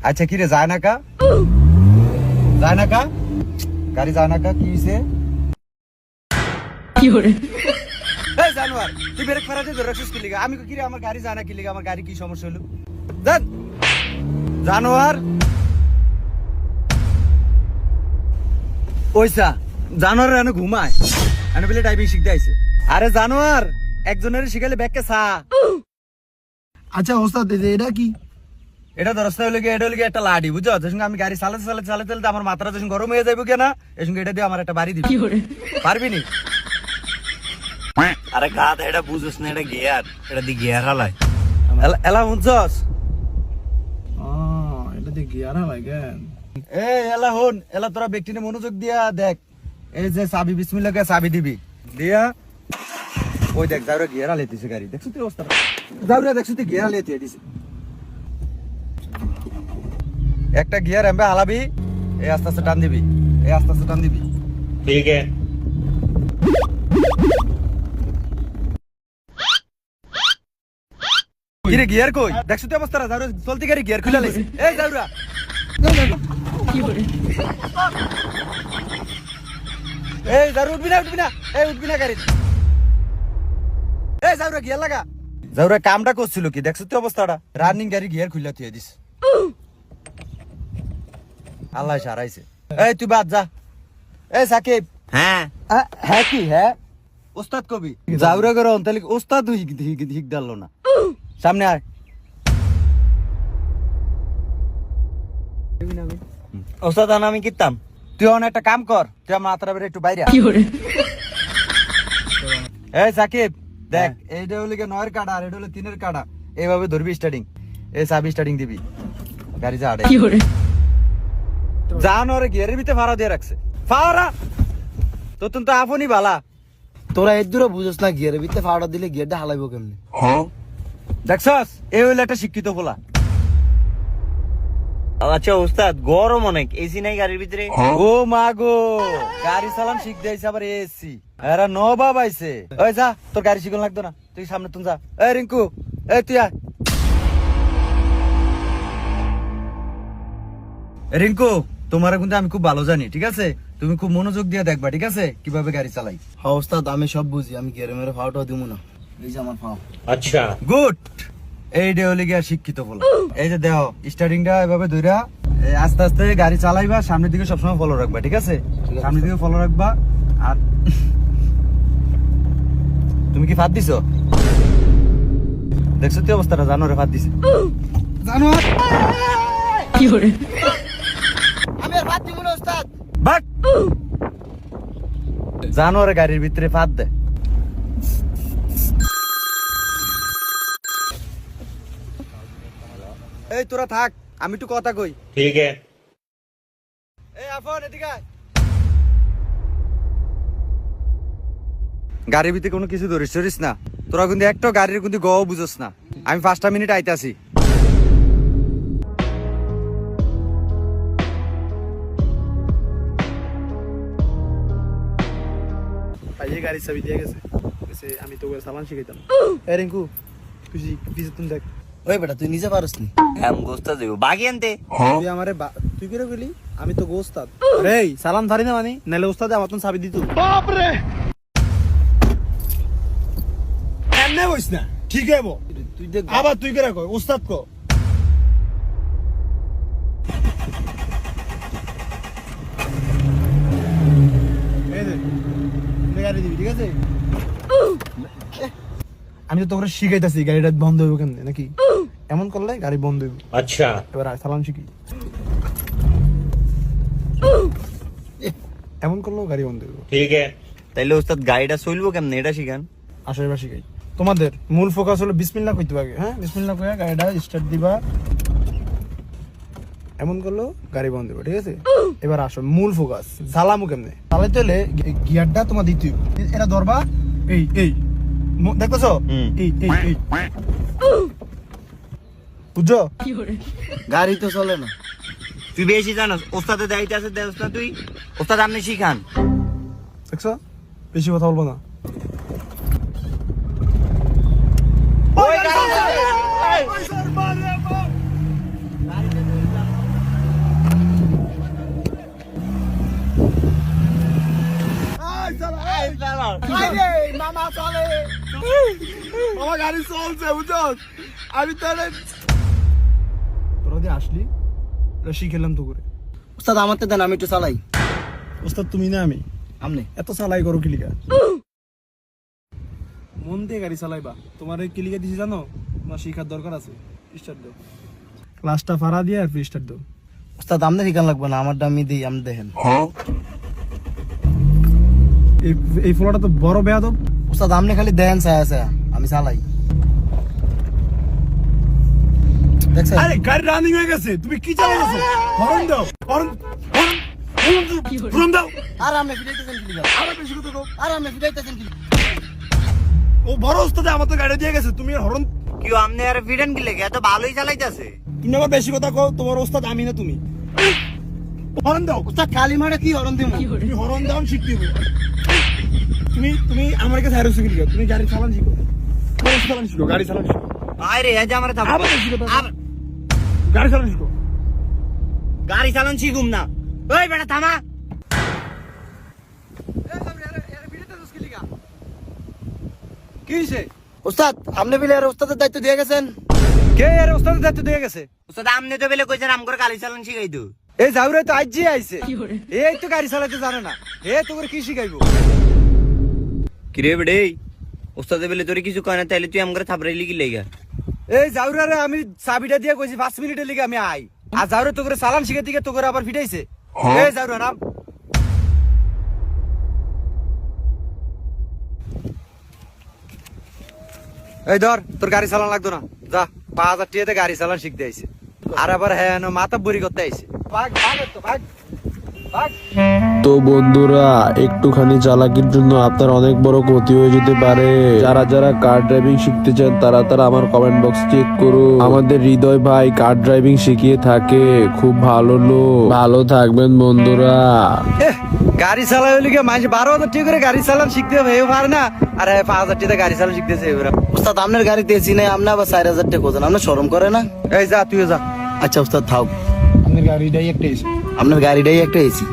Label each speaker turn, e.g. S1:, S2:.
S1: আচ্ছা কি রে যায় না কা গাড়ি যায় না কা কি হইছে
S2: কি হরে
S1: এই জানোয়ার তুই ব্রেক ফেরাতে ধরে রাখছিস কি লিগা আমি কি রে আমার গাড়ি যায় না কি লিগা আমার গাড়ি কি সমস্যা হলো দেখ জানোয়ার ওইসা জানোয়ার এনে ঘুমায় এনে বলে ড্রাইভিং শিখতে আইছে আরে জানোয়ার একজনের শিখালে ব্যাগকে সা
S3: আচ্ছা ওস্তাদ এটা কি
S1: এটা দরস্তা হলে এটা হলে একটা লাডি বুঝছো যখন আমি গাড়ি চালাতে আমার মাথাটা যখন গরম হয়ে যাবো কেনা এই সঙ্গে এটা দিয়ে আমার একটা বাড়ি দিবি পারবি নি
S4: আরে গাধা এটা বুঝছ না, এটা গিয়ার, এটা দি গিয়ার হালাই।
S1: এলা বুঝছস
S3: এটা দিয়ে গিয়ার লাগে
S1: এই এলা হন এলা তোরা ব্যক্তিনে মনোযোগ দিয়া দেখ এই যে চাবি বিসমিল্লাহ কে চাবি দিবি দিয়া ওই দেখ যাওরা গিয়ার আলেতিছে গাড়ি দেখছ তুই অবস্থা যাওরা দেখছ তুই গিয়ার আলেতি দিছে একটা গিয়ার এমবে হালাবি এই আস্তে আস্তে টান দিবি এই আস্তে আস্তে টান দিবি
S4: ঠিক আছে
S1: কিরে গিয়ার কই দেখছ তুই অবস্থা যাওরা চলতি গাড়ি গিয়ার খুলে লাইছে এই যাওরা
S2: কি হরে
S1: এই যাওরা উঠবি না এই উঠবি না গাড়ি এই যাওরা গিয়ার লাগা যাওরা কামটা করছিল কি দেখছ তুই অবস্থাটা রানিং গাড়ি গিয়ার খুলে তুই দিস আল্লাহ সারাইছে এই তুই বাদ যা এই সাকিব
S4: হ্যাঁ
S1: হ্যাঁ কি হ্যাঁ ওস্তাদ কবি যাওরা করে অন্তালি ওস্তাদ হিক ডাললো না সামনে আয়
S4: ওস্তাদ আমি কিতাম
S1: তুই অন একটা কাম কর তুই আমার মাথাটা বেড়ে একটু বাইরে
S2: কি হরে
S1: এই সাকিব দেখ এইটা হলো কি 9 এর কাটা আর এটা হলো 3 এর কাটা এইভাবে ধরবি স্টার্টিং এই চাবি স্টার্টিং দিবি গাড়ি যা আড়ে
S2: কি হরে
S1: জানোর গিয়ারের ভিতরে ফাড়া দিয়ে রাখছে ফাড়া তো তুমি তো আপনি বালা
S3: তোরা এর দূরে বুঝছ না গিয়ারের ভিতরে ফাওড়া দিলে গিয়ারটা হালাইবো কেমনে
S1: দেখছস এই হইলো একটা শিক্ষিত বলা
S4: আচ্ছা ওস্তাদ গরম অনেক, এসি নাই গাড়ির ভিতরে।
S1: ও মা গো গাড়ি চালান শিখতে আইছে আবার এসি এরা নবাব আইছে ওই যা তোর গাড়ি শিখন লাগতো না তুই সামনে তুই যা এই রিঙ্কু এই তুই আয় রিঙ্কু তোমার কিন্তু আমি খুব ভালো জানি ঠিক আছে তুমি খুব মনোযোগ দিয়ে দেখবা ঠিক আছে কিভাবে গাড়ি চালাই
S3: হ্যাঁ ওস্তাদ আমি সব বুঝি, আমি গিয়ারে মেরে ফাওটা দিব না। এই যে আমার ফাও
S4: আচ্ছা
S1: গুড এই ডে হলে গিয়া শিক্ষিত বলা এই যে দেহ স্টার্টিংটা এভাবে ধইরা আস্তে আস্তে গাড়ি চালাইবা সামনের দিকে সবসময় ফলো রাখবা ঠিক আছে সামনের দিকে ফলো রাখবা আর তুমি কি ফাঁদ দিছো দেখছো তুই অবস্থাটা জানোরে ফাঁদ দিছে জানো
S2: কি হরে
S3: আমি আর ফাদ দিব না ওস্তাদ।
S1: বাট জানোরে গাড়ির ভিতরে ফাঁদ দে এই তোরা থাক আমি একটু কথা কই
S4: ঠিক আছে
S1: এই আফন এদিকে আয়। গাড়ির ভিতরে কোনো কিছু ধরিস না তোরা কিন্তু একটা গাড়ির কিন্তু গও বুঝস না আমি 5টা মিনিট আইতাছি
S3: এই গাড়ি চাবি দিয়ে গেছে বলছে আমি তো সালান শিখাইতাম। এই রিঙ্কু তুই তুমি দেখ ওই বেটা তুই নিজে পারস নি
S4: হ্যাঁ ওস্তাদ দেব বাকি আনতে
S3: তুই আমারে তুই কি রে বলি আমি তো গোস্তাদ আরে সালাম ধারি না মানে নালে ওস্তাদ আমার তো চাবি দিত বাপ রে এমনে হইছ না ঠিক হইব তুই দেখ আবার তুই করে কই ওস্তাদ কো এই দে গাড়ি দিবি ঠিক আছে আমি তো তোকে শিখাইতাছি গাড়িটা বন্ধ হইব কেমনে নাকি এমন করলে গাড়ি বন্ধ হইব।
S4: আচ্ছা
S3: এবার সালাম শিখি এমন করলেও গাড়ি বন্ধ হইব।
S4: ঠিক আছে তাইলে ওস্তাদ গাড়িটা চলবো কেমনে এটা শিখান
S3: আসো এবার শিখাই তোমাদের মূল ফোকাস হলো বিসমিল্লাহ কইতে হবে হ্যাঁ বিসমিল্লাহ কইয়া গাড়িটা স্টার্ট দিবা এমন করলেও গাড়ি বন্ধ হইব ঠিক আছে এবার আসো মূল ফোকাস সালামু কেমনে চালাইতে হলে গিয়ারটা তোমার দিতে হইব এটা ধরবা এই এই দেখতেছো এই এই এই বুঝছো
S2: কি হরে
S3: গাড়ি তো চলে না
S4: তুই বেশি জানোস ওস্তাদের দায়িত্ব আছে দেওস না তুই ওস্তাদ আপনি শিখান
S3: দেখছো বেশি কথা বলবো না আমার গাড়ি চলছে বুঝছো আমি তাহলে তোরা দিয়ে আসলি শিখেলাম তো করে
S1: ওস্তাদ আমার তো দেন আমি একটু চালাই
S3: ওস্তাদ তুমি না আমি
S1: আমনে
S3: এত চালাই করো কিলিকা মন দিয়ে গাড়ি চালাইবা তোমার এই কিলিকা দিছি জানো তোমার শিখার দরকার আছে স্টার্ট দাও ক্লাসটা ফাড়া দিয়ে আর স্টার্ট দাও
S1: ওস্তাদ আমনে শিখান লাগবে না আমারটা আমি দিই আপনি দেখেন
S3: এই ফলোটা তো বড় বেয়াদব
S1: ওস্তাদ আমনে খালি দেন ছায়া ছায়া আমি চালাই দেখছেন
S3: আরে গাড়ি রানিং হয়ে গেছে তুমি কি চালাইছো হর্ন দাও হর্ন হর্ন দাও
S1: আর আমনে ফিরাইতেছেন কি লিগা
S3: আরে বেশি কথা কও
S1: আর আমনে ফিরাইতেছেন কি
S3: ও বড় ওস্তাদ আমার তো গাড়ি দিয়ে গেছে তুমি আর হর্ন
S4: কি আমনে আর ফিডেন কি লেগে এত ভালোই চালাইতাছে
S3: তুমি আবার বেশি কথা কও তোমার ওস্তাদ আমি না তুমি হর্ন দাও
S1: ওস্তাদ কালি মারে কি হরন দিমু
S3: তুমি হর্ন দাও শিখতে হবে তুমি আমার কাছে হারো শিখে লিখো তুমি গাড়ি চালান শিখো গাড়ি চালান শিখো গাড়ি চালান শিখো
S4: আরে এই যে আমার
S3: আবার বেশি কথা কও। গাড়ি চালান শিখো
S4: গাড়ি চালান শিখুম না ওই বেটা থামা
S1: কি হইছে ওস্তাদ আপনি বিলে আর ওস্তাদের দায়িত্ব দিয়ে গেছেন কে এর ওস্তাদের দায়িত্ব দিয়ে গেছে
S4: ওস্তাদ আমনে তো বেলে কইছেন আমগর গাড়ি চালান শিখাই তো
S1: এই জাউরে তো আইজি আইছে
S2: কি করে
S1: এই তো গাড়ি চালাতে জানে না এ তোকে কি শিখাইবো
S4: কিরে বেডে ওস্তাদে বেলে তোরে কিছু কয় না তাইলে তুই আমগর থাপড়াইলি কি লেগা
S1: এই জাউরারে আমি চাবিটা দিয়ে কইছি 5 মিনিটের লিগে আমি আই আর জাউরে তোকে চালান শিখে দিকে তোকে আবার ফিটাইছে এই জাউরা নাম এই ধর তোর গাড়ি চালান লাগতো না যা 5000 টাকাতে গাড়ি চালান শিখতে আইছে আর আবার হ্যাঁ মাথা বুড়ি করতে আইছে ভাগ ভাগ তো ভাগ ভাগ
S5: তো বন্ধুরা একটুখানি চালাকির জন্য আপনার অনেক বড় ক্ষতি হয়ে যেতে পারে যারা যারা কার ড্রাইভিং শিখতে চান তারা আমার কমেন্ট বক্স চেক করুন আমাদের হৃদয় ভাই কার ড্রাইভিং শিখিয়ে থাকে খুব ভালো লোক ভালো থাকবেন বন্ধুরা
S1: এহ, গাড়ি চালাই হইলে কি মানুষ 12,000 টাকা করে গাড়ি চালান শিখতে হবে এও পারে না আর 5,000 টাকা গাড়ি চালান শিখতেছে এবার
S6: উস্তাদ আপনার গাড়িতে এসি নাই আপনি আবার 4,000 টাকা কোথায় আপনার শরম করে না
S1: এই যা তুইও যা
S6: আচ্ছা উস্তাদ থাক
S3: আপনার গাড়িটাই একটা এসে
S6: আপনার গাড়িটাই একটা এসি